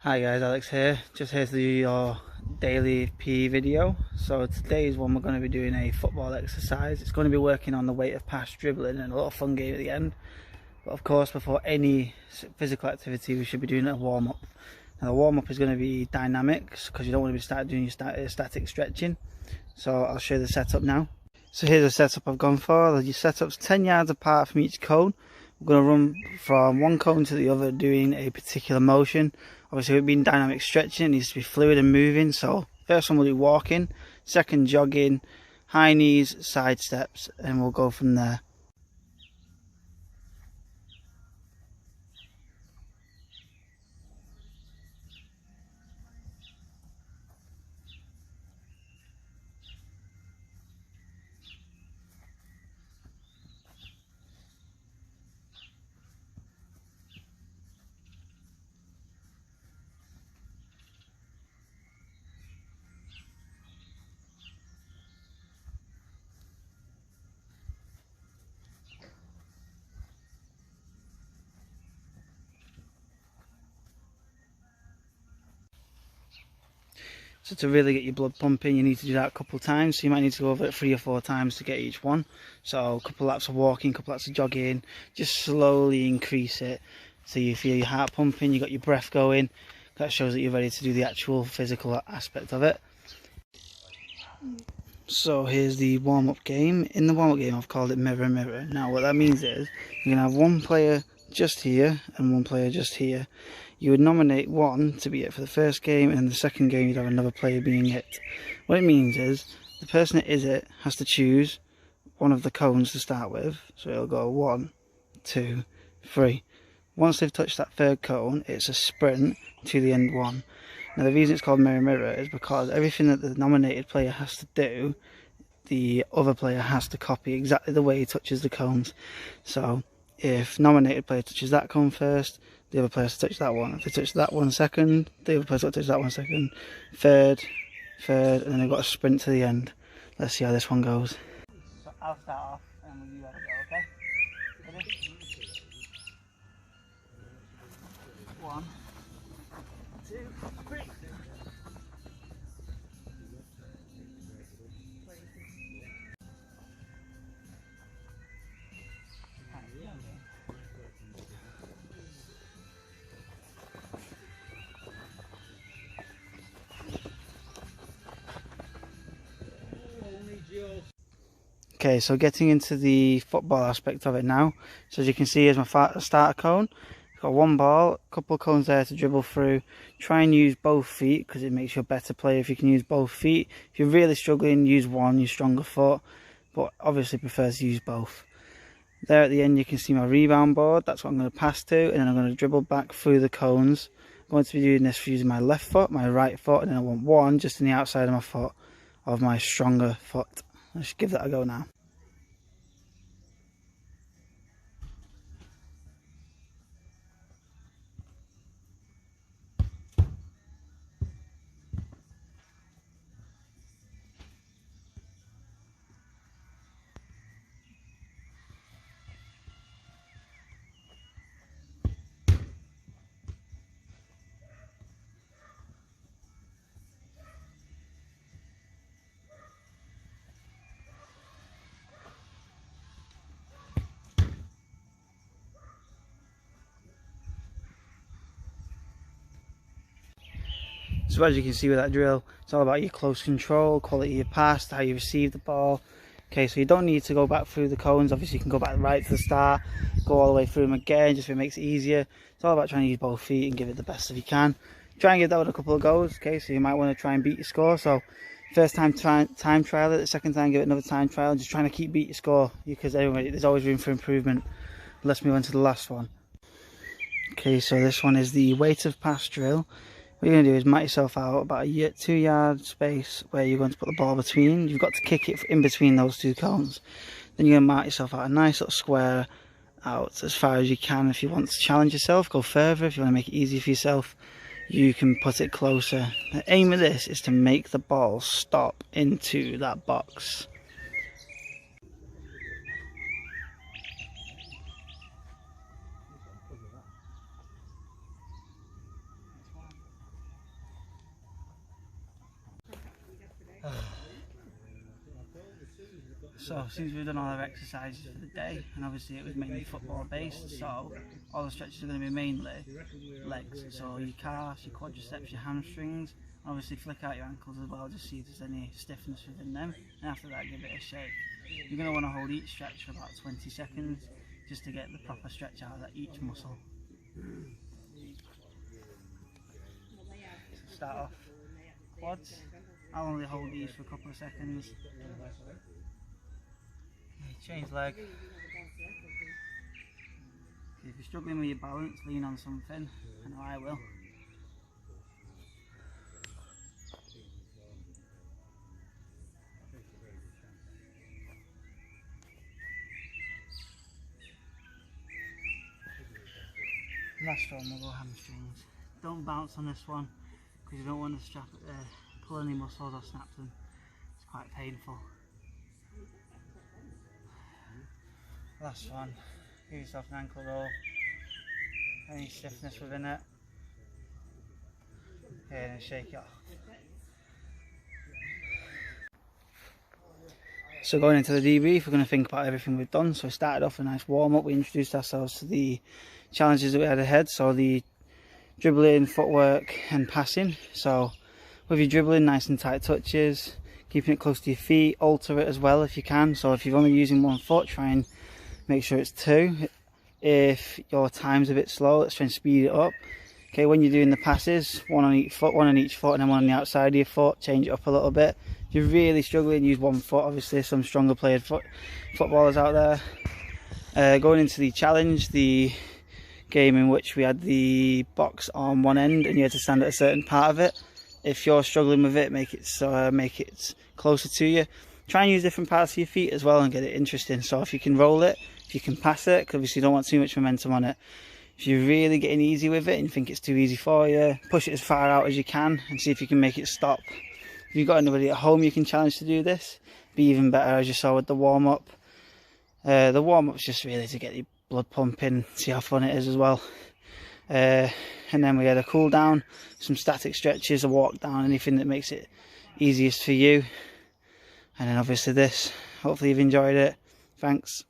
Hi guys, Alex here. Just here to do your daily PE video. So today's one we're going to be doing a football exercise. It's going to be working on the weight of pass dribbling and a little fun game at the end. But of course, before any physical activity, we should be doing a warm-up. Now the warm-up is going to be dynamics because you don't want to be doing your static stretching. So I'll show you the setup now. So here's the setup I've gone for. Your setup's 10 yards apart from each cone. We're going to run from one cone to the other doing a particular motion. Obviously with being dynamic stretching, it needs to be fluid and moving. So first one we'll do walking, second jogging, high knees, side steps, and we'll go from there. So to really get your blood pumping, you need to do that a couple of times. So you might need to go over it 3 or 4 times to get each one. So a couple of laps of walking, a couple of laps of jogging, just slowly increase it. So you feel your heart pumping, you got your breath going. That shows that you're ready to do the actual physical aspect of it. So here's the warm-up game. In the warm-up game, I've called it mirror, mirror. Now what that means is you're going to have one player just here and one player just here. You would nominate one to be it for the first game, and in the second game you'd have another player being it. What it means is the person that is it has to choose one of the cones to start with. So it'll go 1, 2, 3. Once they've touched that third cone, it's a sprint to the end one. Now the reason it's called mirror mirror is because everything that the nominated player has to do, the other player has to copy exactly the way he touches the cones. So if nominated player touches that cone first, the other player has to touch that one. If they touch that one second, the other player has to touch that one second. Third, and then they've got to sprint to the end. Let's see how this one goes. So I'll start off and you have to go, okay? Ready? 1, 2, 3. Okay, so getting into the football aspect of it now. So as you can see, here's my starter cone. I've got one ball, a couple of cones there to dribble through. Try and use both feet because it makes you a better player if you can use both feet. If you're really struggling, use one, your stronger foot. But obviously prefers to use both. There at the end you can see my rebound board. That's what I'm going to pass to, and then I'm going to dribble back through the cones. I'm going to be doing this using my left foot, my right foot, and then I want one just in the outside of my foot, of my stronger foot. Let's give that a go now. So as you can see with that drill, it's all about your close control, quality of your pass, how you receive the ball. Okay, so you don't need to go back through the cones. Obviously you can go back right to the start, go all the way through them again, just so it makes it easier. It's all about trying to use both feet and give it the best that you can. Try and give that with a couple of goes, okay, so you might want to try and beat your score. So first time time trial it, the second time give it another time trial, just trying to keep beat your score, because anyway, there's always room for improvement. Let's move on to the last one. Okay, so this one is the weight of pass drill. What you're going to do is mark yourself out about a 2 yard space where you're going to put the ball between. You've got to kick it in between those two cones. Then you're going to mark yourself out a nice little square out as far as you can. If you want to challenge yourself, go further. If you want to make it easy for yourself, you can put it closer. The aim of this is to make the ball stop into that box. So since we've done all our exercises for the day, and obviously it was mainly football based, so all the stretches are going to be mainly legs. So your calves, your quadriceps, your hamstrings, obviously flick out your ankles as well, just see if there's any stiffness within them, and after that give it a shake. You're going to want to hold each stretch for about 20 seconds just to get the proper stretch out of each muscle. So start off quads. I'll only hold these for a couple of seconds. Okay, change leg. Okay, if you're struggling with your balance, lean on something. I know I will. Last one, we'll go hamstrings. Don't bounce on this one because you don't want to pull any muscles or snap them. It's quite painful. Last one, give yourself an ankle roll. Any stiffness within it. Okay, and then shake it off. So going into the debrief, we're going to think about everything we've done. So we started off a nice warm up. We introduced ourselves to the challenges that we had ahead. So the dribbling, footwork and passing. So with your dribbling, nice and tight touches, keeping it close to your feet. Alter it as well if you can. So if you're only using one foot, try and make sure it's two. If your time's a bit slow, let's try and speed it up. Okay, when you're doing the passes, one on each foot, and then one on the outside of your foot, change it up a little bit. If you're really struggling, use one foot. Obviously, some stronger played footballers out there. Going into the challenge, the game in which we had the box on one end and you had to stand at a certain part of it. If you're struggling with it, make it closer to you. Try and use different parts of your feet as well and get it interesting. So if you can roll it, if you can pass it, because obviously you don't want too much momentum on it. If you're really getting easy with it and you think it's too easy for you, push it as far out as you can and see if you can make it stop. If you've got anybody at home you can challenge to do this, be even better, as you saw with the warm-up. The warm-up's just really to get your blood pumping, see how fun it is as well. And then we had a cool down, some static stretches, a walk down, anything that makes it easiest for you. And then obviously this. Hopefully you've enjoyed it. Thanks.